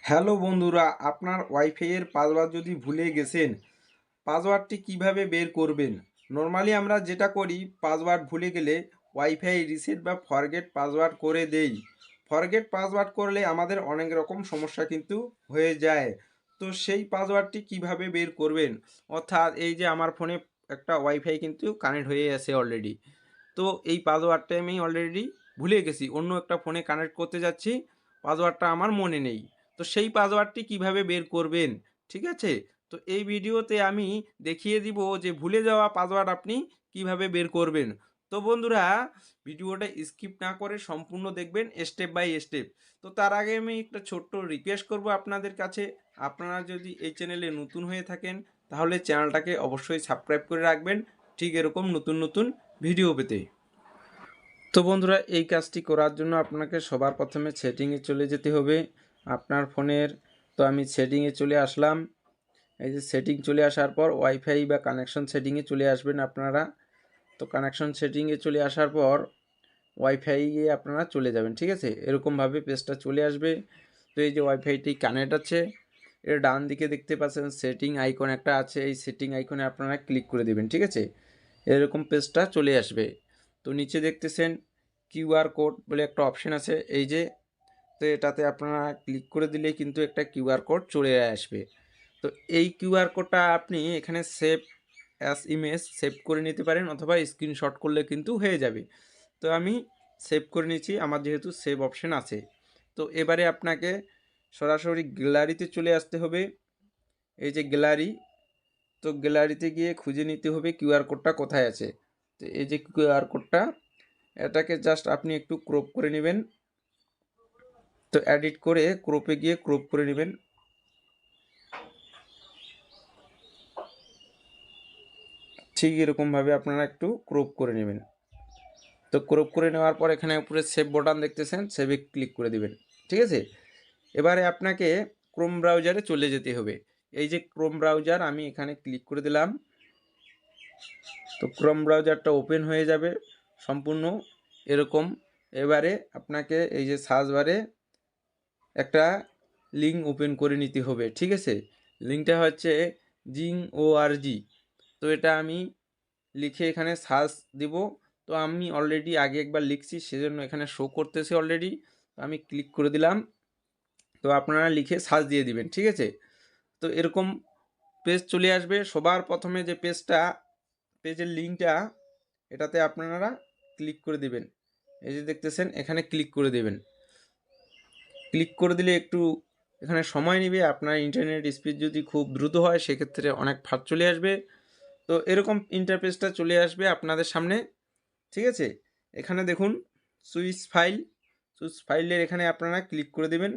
Hello বন্ধুরা, আপনার ওয়াইফাইয়ের password যদি ভুলে গেছেন, পাসওয়ার্ডটি কিভাবে বের করবেন? নর্মালি আমরা যেটা করি, পাসওয়ার্ড ভুলে গেলে ওয়াইফাই রিসেট বা ফরগেট পাসওয়ার্ড করে দেই। ফরগেট পাসওয়ার্ড করলে আমাদের অনেক রকম সমস্যা কিন্তু হয়ে যায়। তো সেই পাসওয়ার্ডটি কিভাবে বের করবেন? অর্থাৎ এই যে আমার ফোনে একটা ওয়াইফাই কিন্তু কানেক্ট হয়ে আছে অলরেডি। তো এই পাসওয়ার্ডটা আমি অলরেডি ভুলে গেছি, অন্য একটা ফোনে কানেক্ট করতে যাচ্ছি, পাসওয়ার্ডটা আমার মনে নেই। তো সেই পাসওয়ার্ডটি কিভাবে বের করবেন, ঠিক আছে? তো এই ভিডিওতে আমি দেখিয়ে দিব যে ভুলে যাওয়া পাসওয়ার্ড আপনি কিভাবে বের করবেন। তো বন্ধুরা, ভিডিওটা স্কিপ না করে সম্পূর্ণ দেখবেন স্টেপ বাই স্টেপ। তো তার আগে আমি একটা ছোট্ট রিকোয়েস্ট করব আপনাদের কাছে, আপনারা যদি এই চ্যানেলে নতুন হয়ে থাকেন তাহলে চ্যানেলটাকে অবশ্যই সাবস্ক্রাইব করে রাখবেন, ঠিক এরকম নতুন নতুন ভিডিও পেতে। তো বন্ধুরা, এই কাজটি করার জন্য আপনাকে সবার প্রথমে সেটিংয়ে চলে যেতে হবে আপনার ফোনের। তো আমি সেটিংয়ে চলে আসলাম। এই যে সেটিং চলে আসার পর ওয়াইফাই বা কানেকশন সেটিংয়ে চলে আসবেন আপনারা। তো কানেকশন সেটিংয়ে চলে আসার পর ওয়াইফাইয়ে আপনারা চলে যাবেন, ঠিক আছে? এরকমভাবে পেজটা চলে আসবে। তো এই যে ওয়াইফাইটি কানেক্ট আছে, এর ডান দিকে দেখতে পাচ্ছেন সেটিং আইকন একটা আছে, এই সেটিং আইকনে আপনারা ক্লিক করে দেবেন, ঠিক আছে? এরকম পেজটা চলে আসবে। তো নিচে দেখতেছেন কিউআর কোড বলে একটা অপশন আছে, এই যে। তো এটাতে আপনারা ক্লিক করে দিলেই কিন্তু একটা কিউআর কোড চলে আসবে। তো এই কিউআর কোডটা আপনি এখানে সেভ অ্যাজ ইমেজ সেভ করে নিতে পারেন, অথবা স্ক্রিনশট করলে কিন্তু হয়ে যাবে। তো আমি সেভ করে নিচ্ছি, আমার যেহেতু সেভ অপশন আছে। তো এবারে আপনাকে সরাসরি গ্যালারিতে চলে আসতে হবে। এই যে গ্যালারি, তো গ্যালারিতে গিয়ে খুঁজে নিতে হবে কিউআর কোডটা কোথায় আছে। তো এই যে কিউআর কোডটা, এটাকে জাস্ট আপনি একটু ক্রপ করে নেবেন। তো এডিট করে ক্রপে গিয়ে ক্রপ করে নেবেন। ঠিক এরকমভাবে আপনারা একটু ক্রপ করে নেবেন। তো ক্রপ করে নেওয়ার পর এখানে উপরে সেভ বাটন দেখতেছেন, সেভে ক্লিক করে দিবেন, ঠিক আছে? এবারে আপনাকে ক্রোম ব্রাউজারে চলে যেতে হবে। এই যে ক্রোম ব্রাউজার, আমি এখানে ক্লিক করে দিলাম। তো ক্রোম ব্রাউজারটা ওপেন হয়ে যাবে সম্পূর্ণ এরকম। এবারে আপনাকে এই যে সার্চ বারে একটা লিঙ্ক ওপেন করে নিতে হবে, ঠিক আছে? লিঙ্কটা হচ্ছে জিং.org। তো এটা আমি লিখে এখানে সার্চ দিব। তো আমি অলরেডি আগে একবার লিখছি, সেজন্য এখানে শো করতেছে অলরেডি। তো আমি ক্লিক করে দিলাম। তো আপনারা লিখে সার্চ দিয়ে দিবেন, ঠিক আছে? তো এরকম পেজ চলে আসবে। সবার প্রথমে যে পেজটা, পেজের লিঙ্কটা, এটাতে আপনারা ক্লিক করে দিবেন। এই যে দেখতেছেন, এখানে ক্লিক করে দেবেন। ক্লিক করে দিলে একটু এখানে সময় নেবে। আপনার ইন্টারনেট স্পিড যদি খুব দ্রুত হয় সেক্ষেত্রে অনেক ফাস্ট চলে আসবে। তো এরকম ইন্টারফেসটা চলে আসবে আপনাদের সামনে, ঠিক আছে? এখানে দেখুন সুইচ ফাইলের এখানে আপনারা ক্লিক করে দেবেন।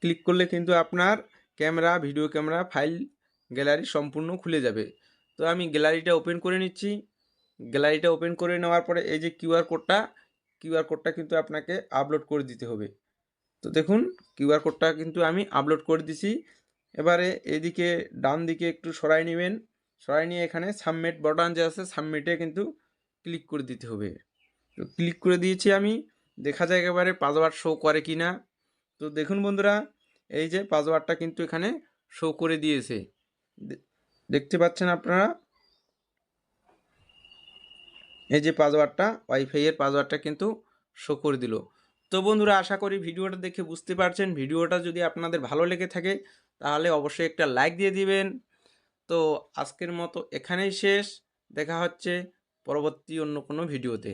ক্লিক করলে কিন্তু আপনার camera, video camera, file gallery সম্পূর্ণ খুলে যাবে। তো আমি গ্যালারিটা ওপেন করে নিচ্ছি। গ্যালারিটা ওপেন করে নেওয়ার পরে এই যে কিউআর কোডটা কিন্তু আপনাকে আপলোড করে দিতে হবে। তো দেখুন, কিউআর কোডটা কিন্তু আমি আপলোড করে দিছি। এবারে এদিকে ডান দিকে একটু সরাই নেবেন। সরাই নিয়ে এখানে সাবমিট বাটন যে আছে, সাবমিটে কিন্তু ক্লিক করে দিতে হবে। তো ক্লিক করে দিয়েছি আমি। দেখা যায় একেবারে পাসওয়ার্ড শো করে কি না। তো দেখুন বন্ধুরা, এই যে পাসওয়ার্ডটা কিন্তু এখানে শো করে দিয়েছে। দেখতে পাচ্ছেন আপনারা, এই যে পাসওয়ার্ডটা, ওয়াইফাইয়ের পাসওয়ার্ডটা কিন্তু শো করে দিল। তো বন্ধুরা, আশা করি ভিডিওটা দেখে বুঝতে পারছেন। ভিডিওটা যদি আপনাদের ভালো লেগে থাকে তাহলে অবশ্যই একটা লাইক দিয়ে দিবেন। তো আজকের মতো এখানেই শেষ। দেখা হচ্ছে পরবর্তী অন্য কোনো ভিডিওতে।